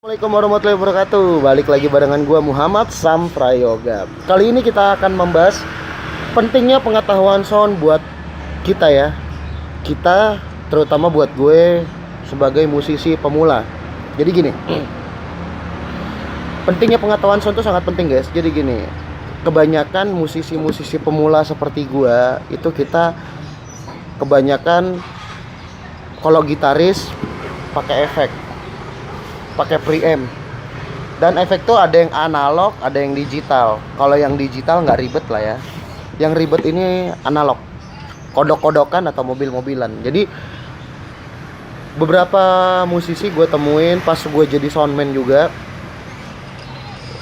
Assalamualaikum warahmatullahi wabarakatuh. Balik lagi barengan gua Muhammad Sam Prayoga. Kali ini kita akan membahas pentingnya pengetahuan sound buat kita ya. Kita terutama buat gue sebagai musisi pemula. Jadi gini. Pentingnya pengetahuan sound itu sangat penting, guys. Jadi gini. Kebanyakan musisi-musisi pemula seperti gua itu kita kebanyakan kalau gitaris pakai efek, pakai preamp, dan efek tuh ada yang analog, ada yang digital. Kalau yang digital nggak ribet lah ya. Yang ribet ini analog, kodok-kodokan atau mobil-mobilan. Jadi beberapa musisi gue temuin pas gue jadi soundman juga,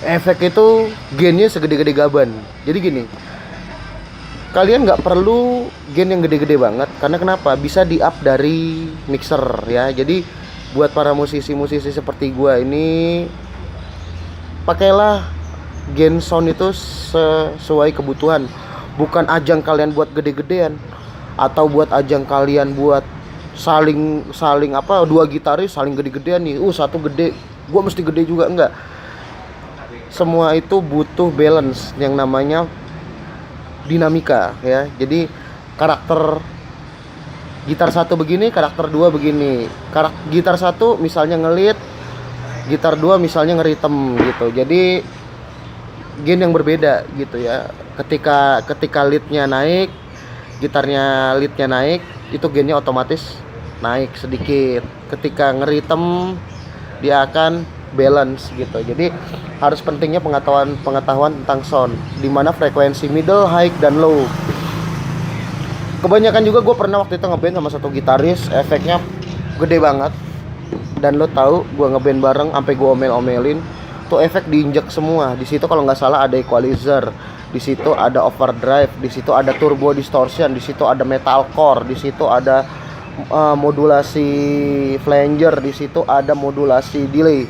efek itu gainnya segede-gede gaban. Jadi gini, kalian nggak perlu gain yang gede-gede banget, karena kenapa? Bisa di-up dari mixer ya. Jadi buat para musisi-musisi seperti gua ini, pakailah gain sound itu sesuai kebutuhan. Bukan ajang kalian buat gede-gedean, atau buat ajang kalian buat saling apa, dua gitaris saling gede-gedean nih. Satu gede, gua mesti gede juga, enggak. Semua itu butuh balance yang namanya dinamika ya. Jadi karakter gitar satu begini, karakter dua begini. Gitar satu misalnya ngelit, gitar dua misalnya ngeritem gitu. Jadi gain yang berbeda gitu ya. Ketika leadnya naik, gitarnya leadnya naik, itu gainnya otomatis naik sedikit. Ketika ngeritem, dia akan balance gitu. Jadi harus pentingnya pengetahuan tentang sound, dimana frekuensi middle, high, dan low. Kebanyakan juga gue pernah waktu itu ngeband sama satu gitaris, efeknya gede banget. Dan lo tahu gue ngeband bareng, sampai gue omel-omelin tuh efek diinjek semua. Di situ kalau nggak salah ada equalizer, di situ ada overdrive, di situ ada turbo distortion, di situ ada metalcore, di situ ada modulasi flanger, di situ ada modulasi delay.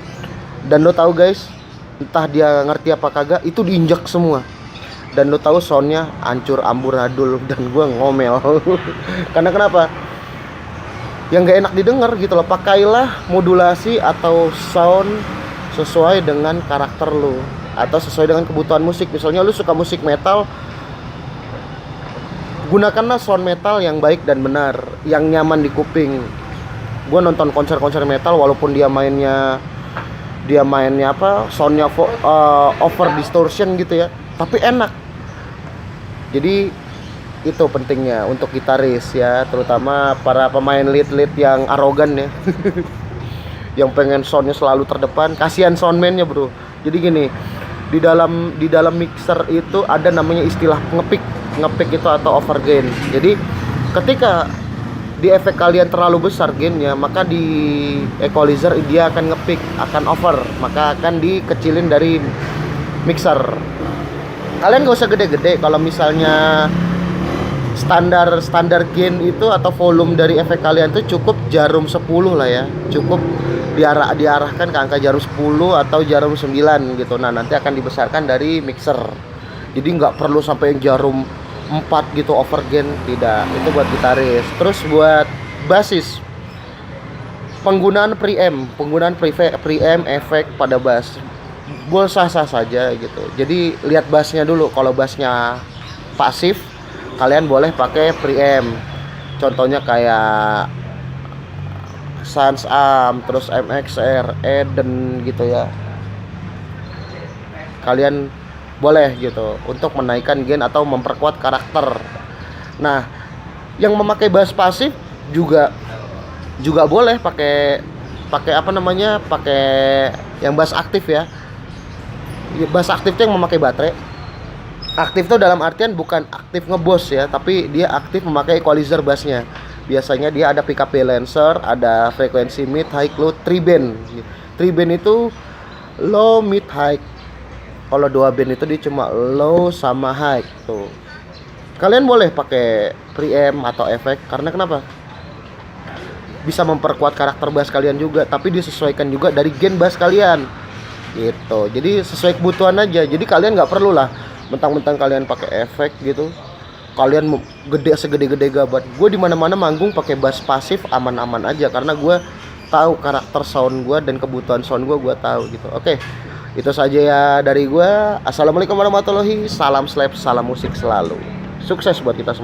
Dan lo tahu guys, entah dia ngerti apa kagak, itu diinjak semua. Dan lo tahu soundnya hancur amburadul, dan gue ngomel. Karena kenapa? Yang gak enak didengar gitu loh. Pakailah modulasi atau sound sesuai dengan karakter lo, atau sesuai dengan kebutuhan musik. Misalnya lo suka musik metal, gunakanlah sound metal yang baik dan benar, yang nyaman di kuping. Gue nonton konser-konser metal, walaupun dia mainnya apa, soundnya over distortion gitu ya, tapi enak. Jadi itu pentingnya untuk gitaris ya, terutama para pemain lead yang arogan ya. Yang pengen soundnya selalu terdepan. Kasihan soundman-nya bro. Jadi gini, di dalam mixer itu ada namanya istilah ngepick itu atau overgain. Jadi ketika di efek kalian terlalu besar gainnya, maka di equalizer dia akan ngepick, akan over, maka akan dikecilin dari mixer. Kalian gak usah gede-gede. Kalau misalnya standar gain itu atau volume dari efek kalian itu cukup jarum 10 lah ya. Cukup diarahkan ke angka jarum 10 atau jarum 9 gitu. Nah, nanti akan dibesarkan dari mixer. Jadi nggak perlu sampai jarum 4 gitu overgain, tidak. Itu buat gitaris. Terus buat bassis, penggunaan preamp efek pada bass gue sah-sah saja gitu. Jadi lihat bassnya dulu. Kalau bassnya pasif, kalian boleh pakai preamp. Contohnya kayak Sans Am, terus MXR, Eden gitu ya. Kalian boleh gitu untuk menaikkan gain atau memperkuat karakter. Nah, yang memakai bass pasif juga boleh pakai apa namanya, pakai yang bass aktif ya. Bass aktif itu yang memakai baterai. Aktif itu dalam artian bukan aktif ngebos ya, tapi dia aktif memakai equalizer bassnya. Biasanya dia ada pickup balancer, ada frekuensi mid, high, low, tri-band. Tri-band itu low, mid, high. Kalau 2 band itu dia cuma low sama high tuh. Kalian boleh pakai preamp atau efek, karena kenapa? Bisa memperkuat karakter bass kalian juga, tapi disesuaikan juga dari gain bass kalian. Gitu. Jadi sesuai kebutuhan aja. Jadi kalian nggak perlu lah mentang-mentang kalian pakai efek gitu, kalian segede-gede gabat. Gue di mana-mana manggung pakai bass pasif aman-aman aja, karena gue tahu karakter sound gue dan kebutuhan sound gue tahu gitu. Oke, itu saja ya dari gue. Assalamualaikum warahmatullahi, salam slap, salam musik selalu, sukses buat kita semua.